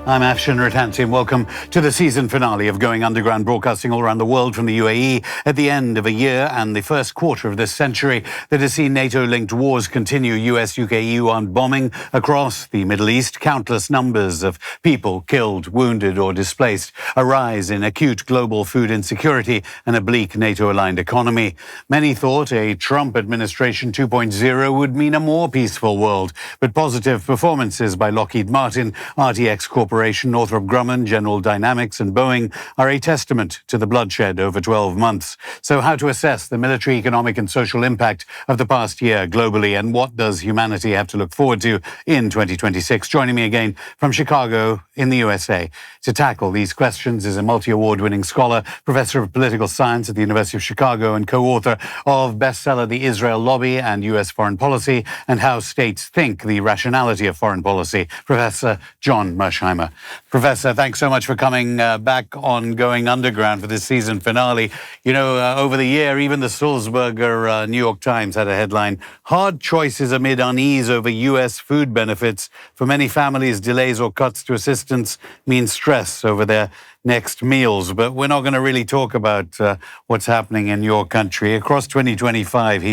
I'm Afshin Rattansi, and welcome to the season finale of Going Underground, broadcasting all around the world from the UAE at the end of a year and the first quarter of this century that has seen NATO-linked wars continue, US, UK, EU armed bombing across the Middle East, countless numbers of people killed, wounded or displaced, a rise in acute global food insecurity and a bleak NATO-aligned economy. Many thought a Trump administration 2.0 would mean a more peaceful world, but positive performances by Lockheed Martin, RTX Corporation, Northrop Grumman, General Dynamics and Boeing are a testament to the bloodshed over 12 months. So how to assess the military, economic and social impact of the past year globally, and what does humanity have to look forward to in 2026? Joining me again from Chicago in the USA to tackle these questions is a multi-award-winning scholar, professor of political science at the University of Chicago and co-author of bestseller The Israel Lobby and U.S. Foreign Policy and How States Think, the Rationality of Foreign Policy, Professor John Mearsheimer. Professor, thanks so much for coming back on Going Underground for this season finale. You know, over the year, even the Sulzberger New York Times had a headline, "Hard choices amid unease over U.S. food benefits. For many families, delays or cuts to assistance mean stress over their next meals." But we're not going to really talk about what's happening in your country. Across 2025,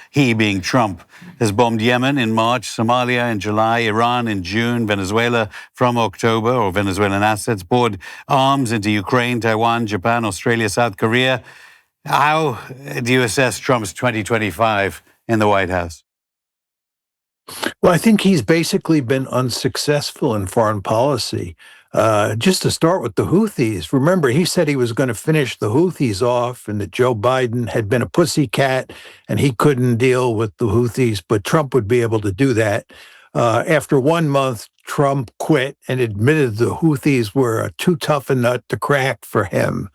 he being Trump, has bombed Yemen in March, Somalia in July, Iran in June, Venezuela from October, or Venezuelan assets, poured arms into Ukraine, Taiwan, Japan, Australia, South Korea. How do you assess Trump's 2025 in the White House? Well, I think he's basically been unsuccessful in foreign policy. Just to start with the Houthis, remember, he said he was going to finish the Houthis off and that Joe Biden had been a pussycat and he couldn't deal with the Houthis, but Trump would be able to do that. After 1 month, Trump quit and admitted the Houthis were too tough a nut to crack for him.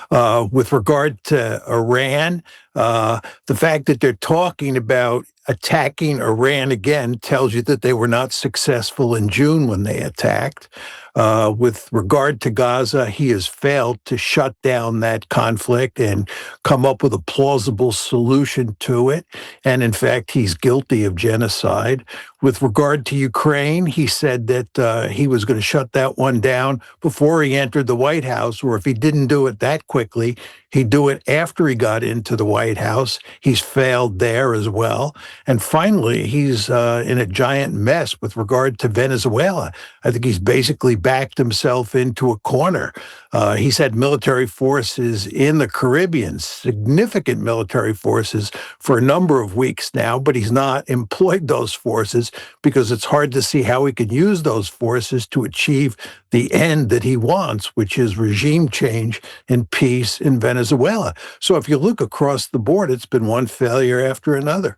With regard to Iran, the fact that they're talking about attacking Iran again tells you that they were not successful in June when they attacked. With regard to Gaza, he has failed to shut down that conflict and come up with a plausible solution to it. And in fact, he's guilty of genocide. With regard to Ukraine, he said that he was going to shut that one down before he entered the White House, or if he didn't do it that quickly, he'd do it after he got into the White House. He's failed there as well. And finally, he's in a giant mess with regard to Venezuela. I think he's basically backed himself into a corner. He's had military forces in the Caribbean, significant military forces for a number of weeks now, but he's not employed those forces because it's hard to see how he can use those forces to achieve the end that he wants, which is regime change and peace in Venezuela. So if you look across the board, it's been one failure after another.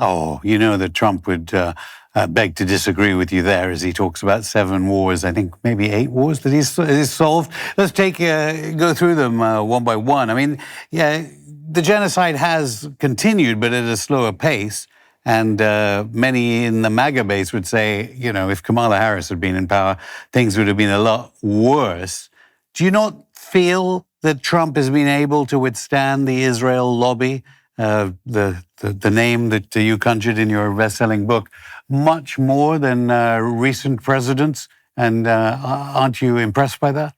Oh, you know that Trump would beg to disagree with you there as he talks about 7 wars, I think maybe 8 wars that he's solved. Let's go through them one by one. I mean, yeah, the genocide has continued, but at a slower pace. And many in the MAGA base would say, you know, if Kamala Harris had been in power, things would have been a lot worse. Do you not feel that Trump has been able to withstand the Israel lobby, the name that you conjured in your best-selling book, much more than recent presidents? And aren't you impressed by that?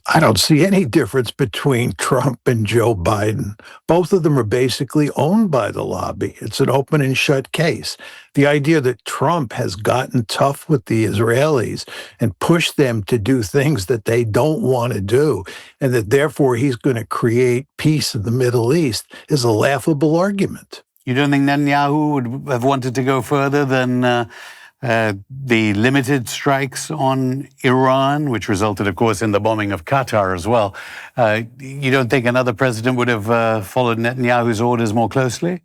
I don't see any difference between Trump and Joe Biden. Both of them are basically owned by the lobby. It's an open and shut case. The idea that Trump has gotten tough with the Israelis and pushed them to do things that they don't want to do, and that therefore he's going to create peace in the Middle East, is a laughable argument. You don't think Netanyahu would have wanted to go further than the limited strikes on Iran, which resulted, of course, in the bombing of Qatar as well? You don't think another president would have followed Netanyahu's orders more closely?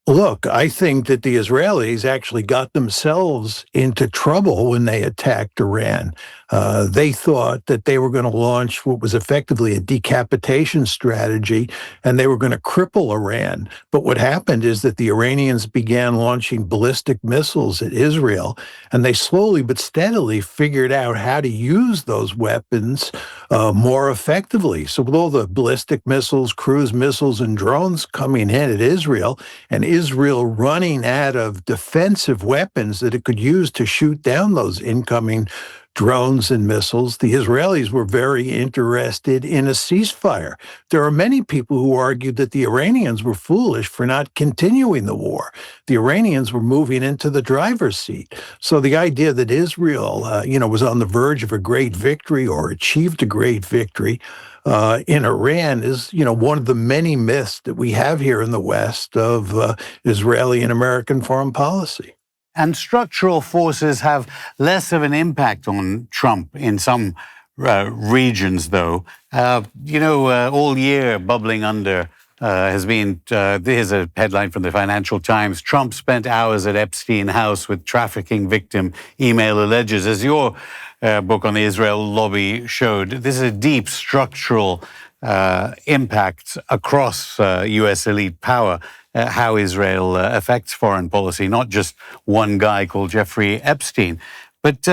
Look, I think that the Israelis actually got themselves into trouble when they attacked Iran. They thought that they were going to launch what was effectively a decapitation strategy, and they were going to cripple Iran. But what happened is that the Iranians began launching ballistic missiles at Israel, and they slowly but steadily figured out how to use those weapons more effectively. So with all the ballistic missiles, cruise missiles, and drones coming in at Israel, and Israel running out of defensive weapons that it could use to shoot down those incoming drones and missiles, the Israelis were very interested in a ceasefire. There are many people who argued that the Iranians were foolish for not continuing the war. The Iranians were moving into the driver's seat. So the idea that Israel, was on the verge of a great victory or achieved a great victory in Iran is, one of the many myths that we have here in the West of Israeli and American foreign policy. And structural forces have less of an impact on Trump in some regions, though. All year bubbling under has been, here's a headline from the Financial Times, Trump spent hours at Epstein house with trafficking victim, email alleges. As your book on the Israel lobby showed, this is a deep structural impact across U.S. elite power. How Israel affects foreign policy, not just one guy called Jeffrey Epstein. But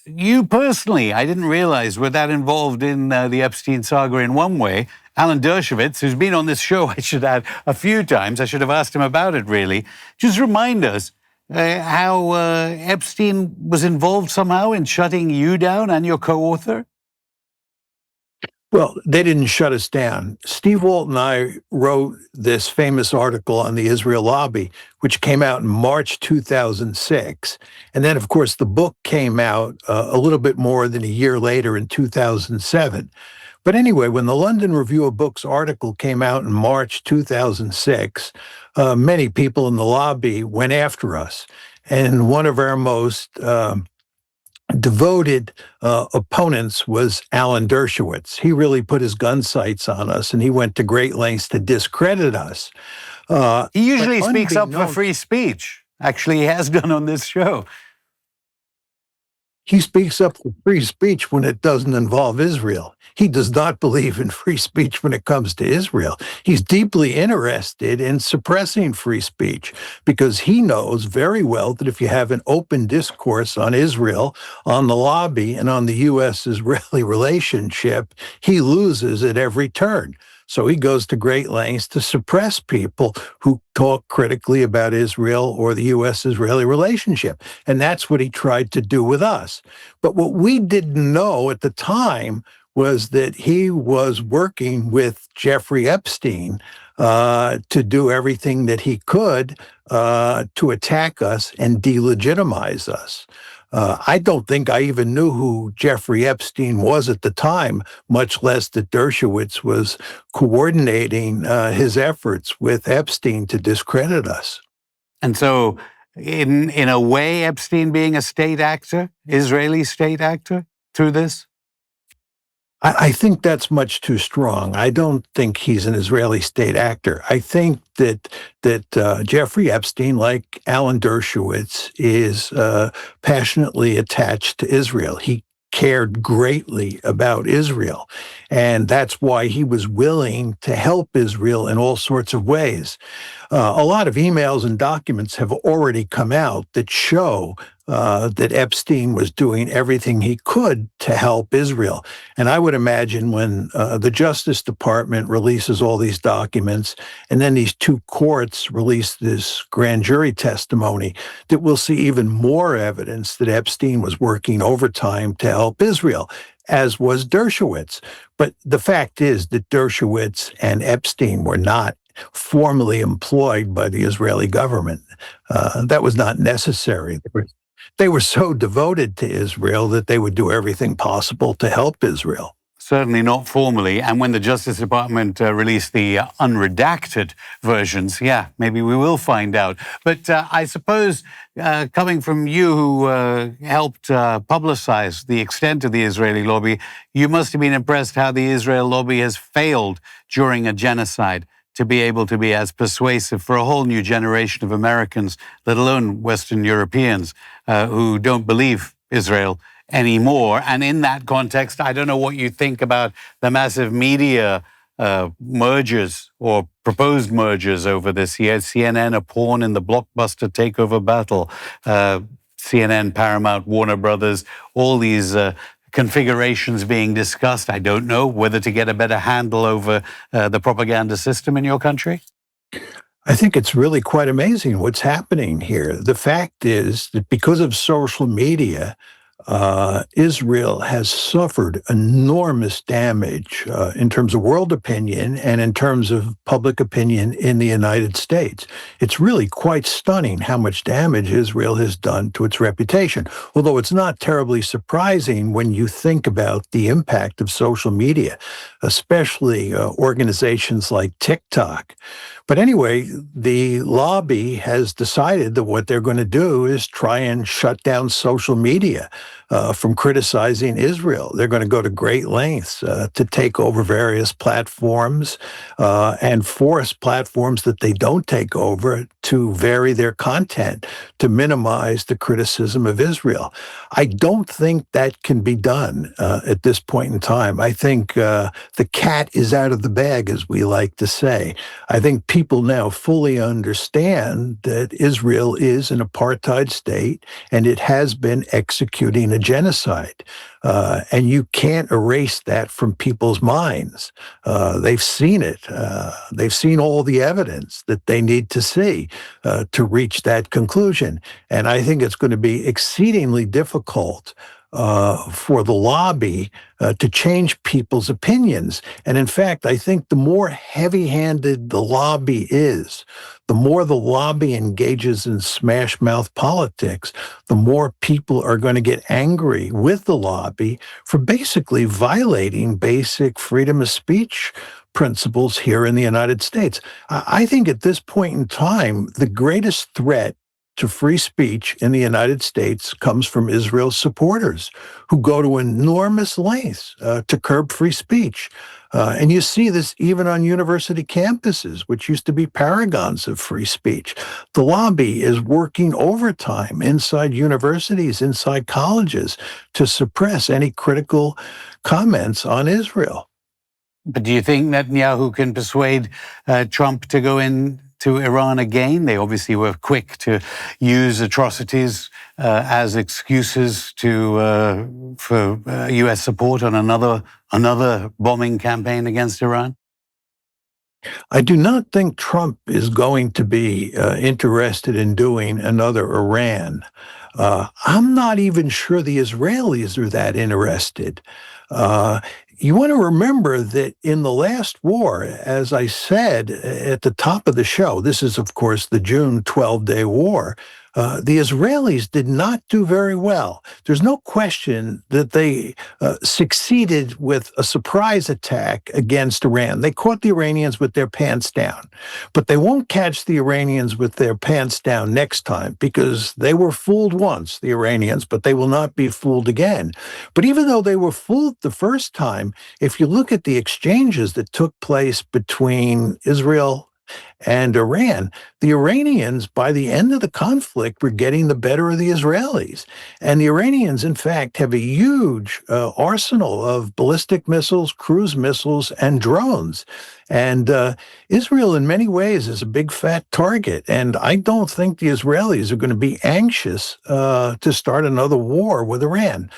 you personally, I didn't realize, were that involved in the Epstein saga in one way. Alan Dershowitz, who's been on this show, I should add, a few times. I should have asked him about it, really. Just remind us how Epstein was involved somehow in shutting you down and your co-author? Well, they didn't shut us down. Steve Walt and I wrote this famous article on the Israel lobby, which came out in March 2006. And then, of course, the book came out a little bit more than a year later in 2007. But anyway, when the London Review of Books article came out in March 2006, many people in the lobby went after us. And one of our most devoted opponents was Alan Dershowitz. He really put his gun sights on us, and he went to great lengths to discredit us. He usually speaks up for free speech. Actually, he has done on this show. He speaks up for free speech when it doesn't involve Israel. He does not believe in free speech when it comes to Israel. He's deeply interested in suppressing free speech because he knows very well that if you have an open discourse on Israel, on the lobby, and on the U.S.-Israeli relationship, he loses at every turn. So he goes to great lengths to suppress people who talk critically about Israel or the U.S.-Israeli relationship. And that's what he tried to do with us. But what we didn't know at the time was that he was working with Jeffrey Epstein to do everything that he could to attack us and delegitimize us. I don't think I even knew who Jeffrey Epstein was at the time, much less that Dershowitz was coordinating his efforts with Epstein to discredit us. And so, in a way, Epstein being a state actor, Israeli state actor, through this? I think that's much too strong. I don't think he's an Israeli state actor. I think that Jeffrey Epstein, like Alan Dershowitz, is passionately attached to Israel. He cared greatly about Israel, and that's why he was willing to help Israel in all sorts of ways. A lot of emails and documents have already come out that show that Epstein was doing everything he could to help Israel. And I would imagine when the Justice Department releases all these documents, and then these two courts release this grand jury testimony, that we'll see even more evidence that Epstein was working overtime to help Israel, as was Dershowitz. But the fact is that Dershowitz and Epstein were not formally employed by the Israeli government. That was not necessary. They were so devoted to Israel that they would do everything possible to help Israel. Certainly not formally. And when the Justice Department released the unredacted versions, maybe we will find out. But I suppose coming from you who helped publicize the extent of the Israeli lobby, you must have been impressed how the Israel lobby has failed during a genocide to be able to be as persuasive for a whole new generation of Americans, let alone Western Europeans, who don't believe Israel anymore. And in that context, I don't know what you think about the massive media mergers or proposed mergers over this year. CNN, a pawn in the blockbuster takeover battle. CNN, Paramount, Warner Brothers, all these configurations being discussed, I don't know, whether to get a better handle over the propaganda system in your country? I think it's really quite amazing what's happening here. The fact is that because of social media, Israel has suffered enormous damage in terms of world opinion and in terms of public opinion in the United States. It's really quite stunning how much damage Israel has done to its reputation, although it's not terribly surprising when you think about the impact of social media, especially organizations like TikTok. But anyway, the lobby has decided that what they're going to do is try and shut down social media from criticizing Israel. They're going to go to great lengths to take over various platforms and force platforms that they don't take over to vary their content to minimize the criticism of Israel. I don't think that can be done at this point in time. I think the cat is out of the bag, as we like to say. I think people now fully understand that Israel is an apartheid state and it has been executing a genocide. And you can't erase that from people's minds. They've seen it. They've seen all the evidence that they need to see to reach that conclusion. And I think it's going to be exceedingly difficult for the lobby to change people's opinions. And in fact, I think the more heavy-handed the lobby is, the more the lobby engages in smash-mouth politics, the more people are going to get angry with the lobby for basically violating basic freedom of speech principles here in the United States. I think at this point in time, the greatest threat to free speech in the United States comes from Israel's supporters who go to enormous lengths to curb free speech. And you see this even on university campuses, which used to be paragons of free speech. The lobby is working overtime inside universities, inside colleges, to suppress any critical comments on Israel. But do you think Netanyahu can persuade Trump to go in to Iran again? They obviously were quick to use atrocities as excuses for U.S. support on another bombing campaign against Iran. I do not think Trump is going to be interested in doing another Iran. I'm not even sure the Israelis are that interested. You want to remember that in the last war, as I said at the top of the show, this is, of course, the June 12-day war, the Israelis did not do very well. There's no question that they succeeded with a surprise attack against Iran. They caught the Iranians with their pants down, but they won't catch the Iranians with their pants down next time because they were fooled once, the Iranians, but they will not be fooled again. But even though they were fooled the first time, if you look at the exchanges that took place between Israel and Iran, the Iranians, by the end of the conflict, were getting the better of the Israelis. And the Iranians, in fact, have a huge arsenal of ballistic missiles, cruise missiles, and drones. And Israel, in many ways, is a big, fat target. And I don't think the Israelis are going to be anxious to start another war with Iran.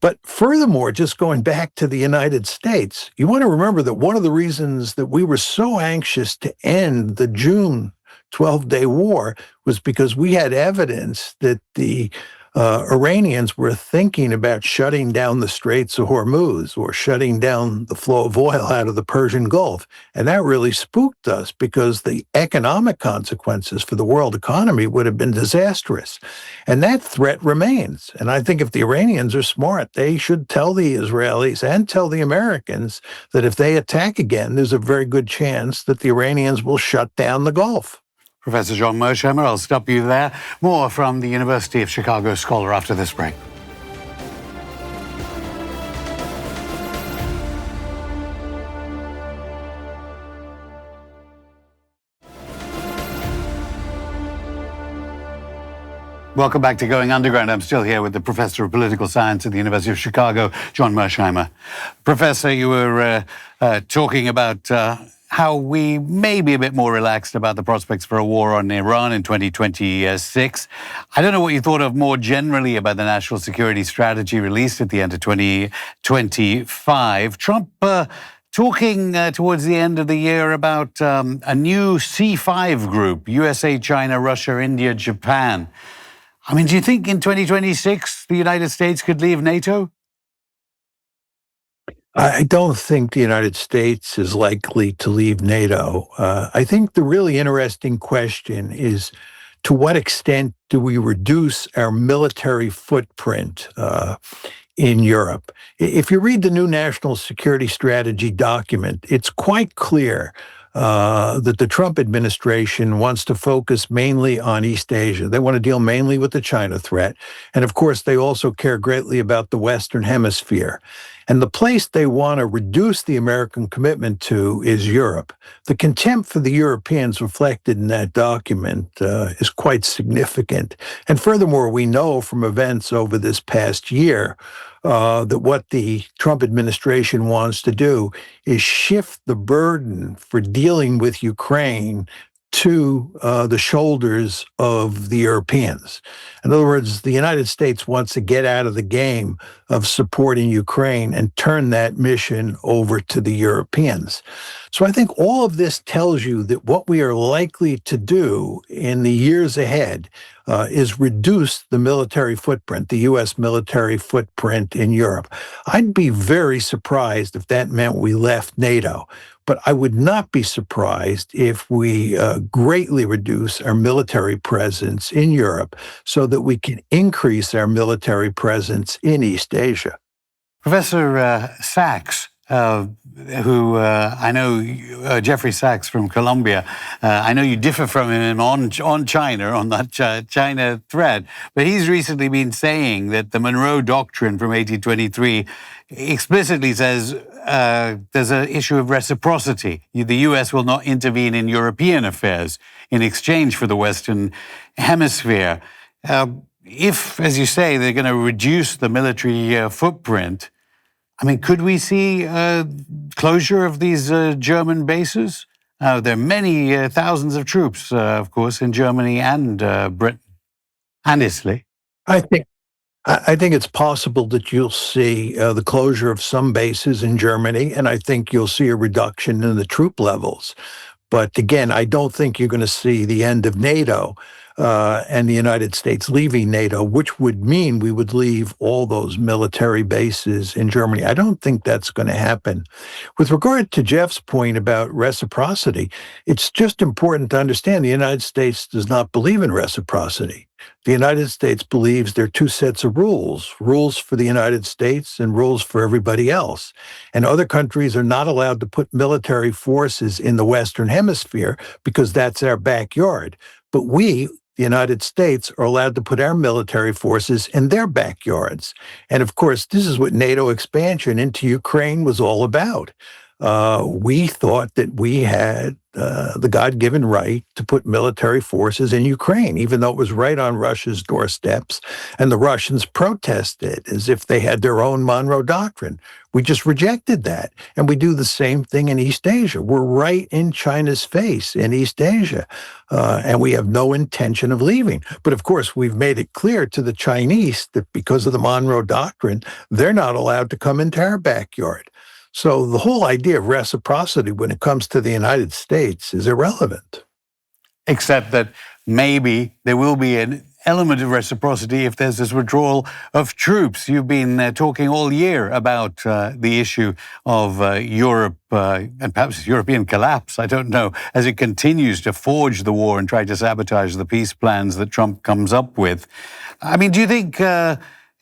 But furthermore, just going back to the United States, you want to remember that one of the reasons that we were so anxious to end the June 12-day war was because we had evidence that the Iranians were thinking about shutting down the Straits of Hormuz or shutting down the flow of oil out of the Persian Gulf. And that really spooked us because the economic consequences for the world economy would have been disastrous. And that threat remains. And I think if the Iranians are smart, they should tell the Israelis and tell the Americans that if they attack again, there's a very good chance that the Iranians will shut down the Gulf. Professor John Mearsheimer, I'll stop you there. More from the University of Chicago scholar after this break. Welcome back to Going Underground. I'm still here with the Professor of Political Science at the University of Chicago, John Mearsheimer. Professor, you were talking about how we may be a bit more relaxed about the prospects for a war on Iran in 2026. I don't know what you thought of more generally about the national security strategy released at the end of 2025. Trump talking towards the end of the year about a new C5 group, USA, China, Russia, India, Japan. I mean, do you think in 2026 the United States could leave NATO? I don't think the United States is likely to leave NATO. I think the really interesting question is, to what extent do we reduce our military footprint in Europe? If you read the new national security strategy document, it's quite clear that the Trump administration wants to focus mainly on East Asia. They want to deal mainly with the China threat. And of course, they also care greatly about the Western Hemisphere. And the place they want to reduce the American commitment to is Europe. The contempt for the Europeans reflected in that document is quite significant. And furthermore, we know from events over this past year that what the Trump administration wants to do is shift the burden for dealing with Ukraine to the shoulders of the Europeans. In other words, the United States wants to get out of the game of supporting Ukraine and turn that mission over to the Europeans. So I think all of this tells you that what we are likely to do in the years ahead is reduce the military footprint, the U.S. military footprint in Europe. I'd be very surprised if that meant we left NATO. But I would not be surprised if we greatly reduce our military presence in Europe so that we can increase our military presence in East Asia. Professor Sachs, who I know, Jeffrey Sachs from Columbia, I know you differ from him on China, on that China threat, but he's recently been saying that the Monroe Doctrine from 1823 explicitly says there's an issue of reciprocity. The U.S. will not intervene in European affairs in exchange for the Western Hemisphere. If, as you say, they're going to reduce the military footprint, I mean, could we see closure of these German bases? There are many thousands of troops, of course, in Germany and Britain and Italy. I think it's possible that you'll see the closure of some bases in Germany, and I think you'll see a reduction in the troop levels. But again, I don't think you're going to see the end of NATO and the United States leaving NATO, which would mean we would leave all those military bases in Germany. I don't think that's going to happen. With regard to Jeff's point about reciprocity, it's just important to understand the United States does not believe in reciprocity. The United States believes there are two sets of rules for the United States and rules for everybody else. And other countries are not allowed to put military forces in the Western Hemisphere because that's our backyard. But we, the United States, are allowed to put our military forces in their backyards. And of course, this is what NATO expansion into Ukraine was all about. We thought that we had the God-given right to put military forces in Ukraine, even though it was right on Russia's doorsteps, and the Russians protested as if they had their own Monroe Doctrine. We just rejected that, and we do the same thing in East Asia. We're right in China's face in East Asia, and we have no intention of leaving. But of course, we've made it clear to the Chinese that because of the Monroe Doctrine, they're not allowed to come into our backyard. So the whole idea of reciprocity when it comes to the United States is irrelevant. Except that maybe there will be an element of reciprocity if there's this withdrawal of troops. You've been talking all year about the issue of Europe and perhaps European collapse, I don't know, as it continues to forge the war and try to sabotage the peace plans that Trump comes up with. I mean, do you think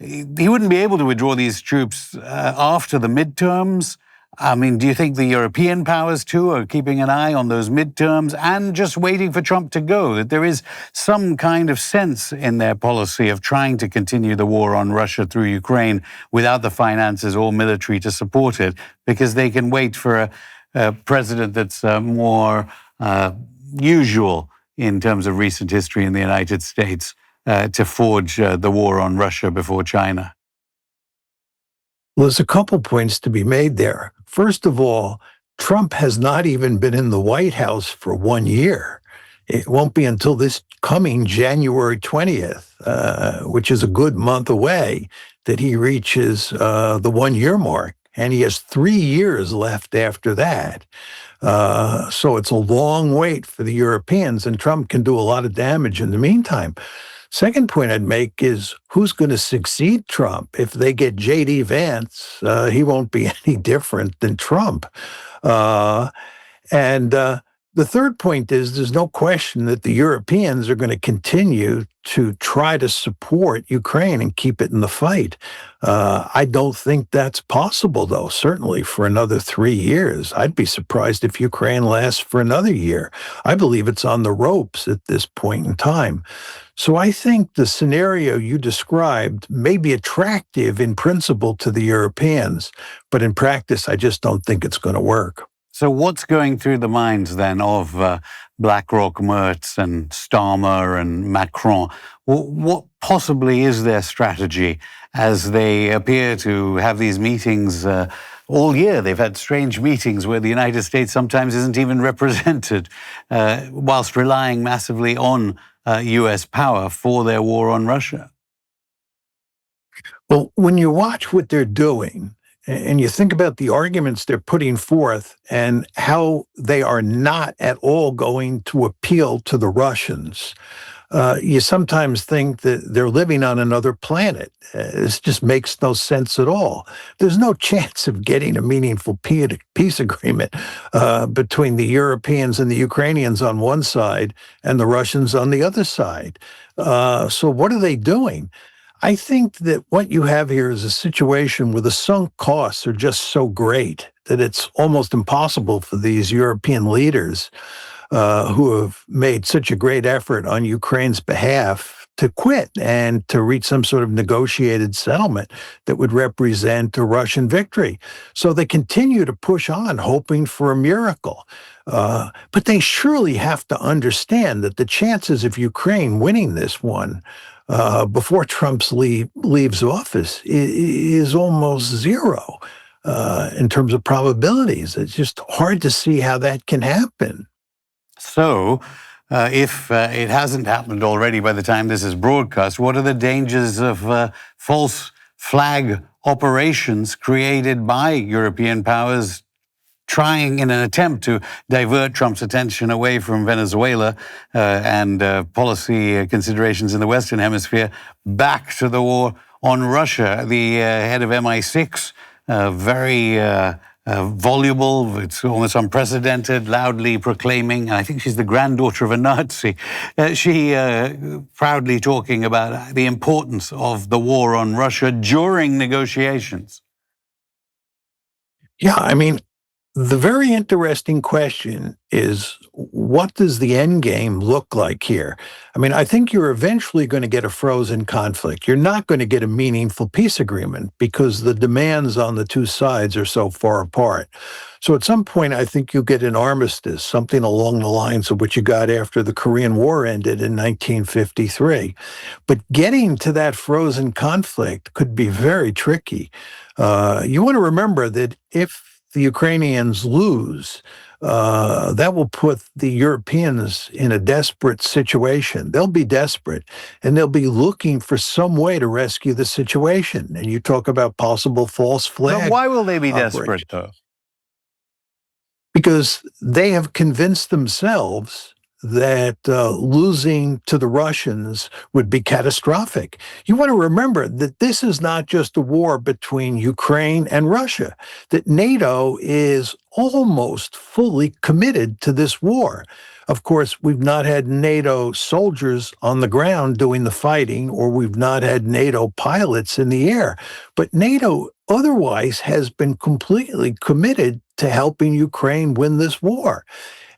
he wouldn't be able to withdraw these troops after the midterms? I mean, do you think the European powers, too, are keeping an eye on those midterms and just waiting for Trump to go? That there is some kind of sense in their policy of trying to continue the war on Russia through Ukraine without the finances or military to support it, because they can wait for a president that's more usual in terms of recent history in the United States to forge the war on Russia before China? Well, there's a couple points to be made there. First of all, Trump has not even been in the White House for 1 year. It won't be until this coming January 20th, which is a good month away, that he reaches the 1 year mark. And he has 3 years left after that. So it's a long wait for the Europeans, and Trump can do a lot of damage in the meantime. Second point I'd make is who's going to succeed Trump? If they get J.D. Vance, he won't be any different than Trump. And the third point is there's no question that the Europeans are going to continue to try to support Ukraine and keep it in the fight. I don't think that's possible, though, certainly for another 3 years. I'd be surprised if Ukraine lasts for another year. I believe it's on the ropes at this point in time. So I think the scenario you described may be attractive in principle to the Europeans, but in practice, I just don't think it's going to work. So what's going through the minds then of BlackRock, Merz, and Starmer and Macron? What possibly is their strategy as they appear to have these meetings all year? They've had strange meetings where the United States sometimes isn't even represented, whilst relying massively on U.S. power for their war on Russia. Well, when you watch what they're doing, and you think about the arguments they're putting forth and how they are not at all going to appeal to the Russians, you sometimes think that they're living on another planet. This just makes no sense at all. There's no chance of getting a meaningful peace agreement between the Europeans and the Ukrainians on one side and the Russians on the other side. So what are they doing? I think that what you have here is a situation where the sunk costs are just so great that it's almost impossible for these European leaders who have made such a great effort on Ukraine's behalf to quit and to reach some sort of negotiated settlement that would represent a Russian victory. So they continue to push on, hoping for a miracle. But they surely have to understand that the chances of Ukraine winning this one before Trump leaves office is almost zero in terms of probabilities. It's just hard to see how that can happen. So, if it hasn't happened already by the time this is broadcast, what are the dangers of false flag operations created by European powers trying in an attempt to divert Trump's attention away from Venezuela and policy considerations in the Western Hemisphere back to the war on Russia? The head of MI6, very voluble, it's almost unprecedented, loudly proclaiming, and I think she's the granddaughter of a Nazi, she proudly talking about the importance of the war on Russia during negotiations. Yeah, I mean, the very interesting question is, what does the end game look like here? I mean, I think you're eventually going to get a frozen conflict. You're not going to get a meaningful peace agreement because the demands on the two sides are so far apart. So at some point, I think you get an armistice, something along the lines of what you got after the Korean War ended in 1953. But getting to that frozen conflict could be very tricky. You want to remember that if the Ukrainians lose, that will put the Europeans in a desperate situation. They'll be desperate, and they'll be looking for some way to rescue the situation. And you talk about possible false flag. But why will they be desperate, though? Because they have convinced themselves that losing to the Russians would be catastrophic. You want to remember that this is not just a war between Ukraine and Russia, that NATO is almost fully committed to this war. Of course, we've not had NATO soldiers on the ground doing the fighting, or we've not had NATO pilots in the air. But NATO otherwise has been completely committed to helping Ukraine win this war.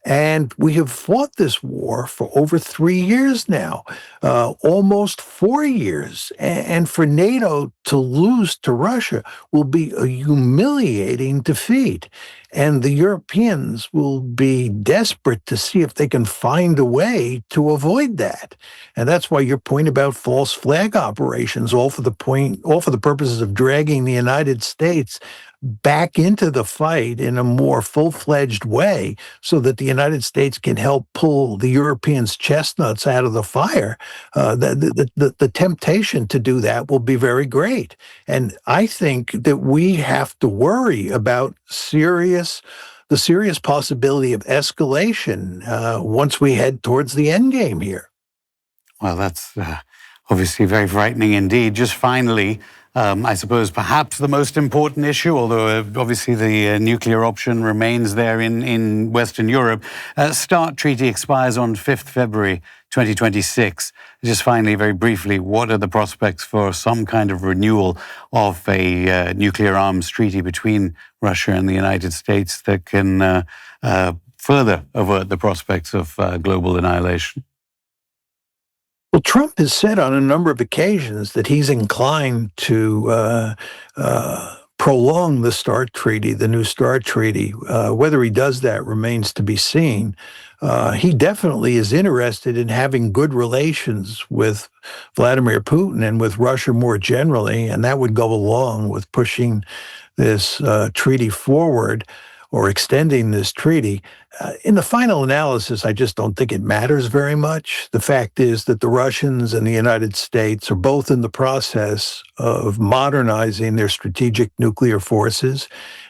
And we have fought this war for over 3 years now, almost 4 years. And for NATO to lose to Russia will be a humiliating defeat. And the Europeans will be desperate to see if they can find a way to avoid that. And that's why your point about false flag operations, all for the purposes of dragging the United States back into the fight in a more full-fledged way so that the United States can help pull the Europeans' chestnuts out of the fire, the temptation to do that will be very great. And I think that we have to worry about the serious possibility of escalation once we head towards the endgame here. Well, that's obviously very frightening indeed. Just finally, I suppose perhaps the most important issue, although obviously the nuclear option remains there in Western Europe. START treaty expires on 5th February 2026. Just finally, very briefly, what are the prospects for some kind of renewal of a nuclear arms treaty between Russia and the United States that can further avert the prospects of global annihilation? Well, Trump has said on a number of occasions that he's inclined to prolong the START treaty, the new START treaty. Whether he does that remains to be seen. He definitely is interested in having good relations with Vladimir Putin and with Russia more generally, and that would go along with pushing this treaty forward or extending this treaty. In the final analysis, I just don't think it matters very much. The fact is that the Russians and the United States are both in the process of modernizing their strategic nuclear forces.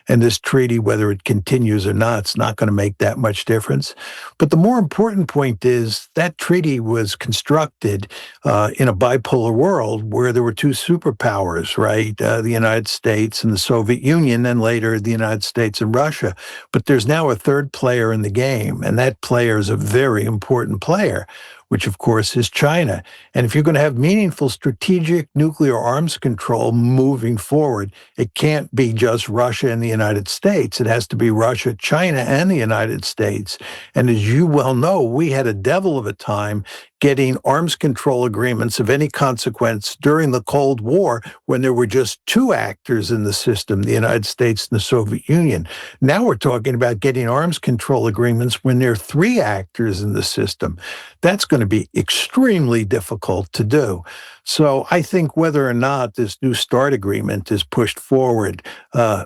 And this treaty, whether it continues or not, it's not going to make that much difference. But the more important point is that treaty was constructed in a bipolar world where there were two superpowers, right? The United States and the Soviet Union, and later the United States and Russia. But there's now a third player in the game, and that player is a very important player, which of course is China. And if you're going to have meaningful strategic nuclear arms control moving forward, it can't be just Russia and the United States. It has to be Russia, China, and the United States. And as you well know, we had a devil of a time getting arms control agreements of any consequence during the Cold War when there were just two actors in the system, the United States and the Soviet Union. Now we're talking about getting arms control agreements when there are three actors in the system. That's going to be extremely difficult to do. So I think whether or not this new START agreement is pushed forward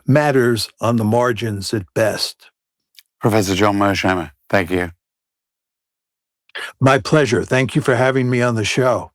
matters on the margins at best. Professor John Mearsheimer, thank you. My pleasure. Thank you for having me on the show.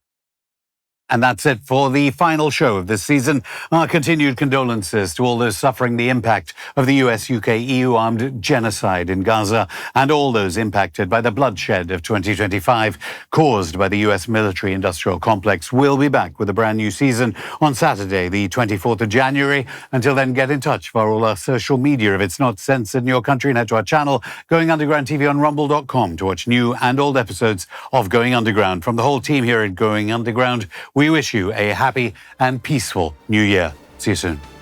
And that's it for the final show of this season. Our continued condolences to all those suffering the impact of the US-UK-EU armed genocide in Gaza and all those impacted by the bloodshed of 2025 caused by the US military-industrial complex. We'll be back with a brand new season on Saturday, the 24th of January. Until then, get in touch via all our social media. If it's not censored in your country, and head to our channel, Going Underground TV on rumble.com to watch new and old episodes of Going Underground. From the whole team here at Going Underground, we wish you a happy and peaceful new year. See you soon.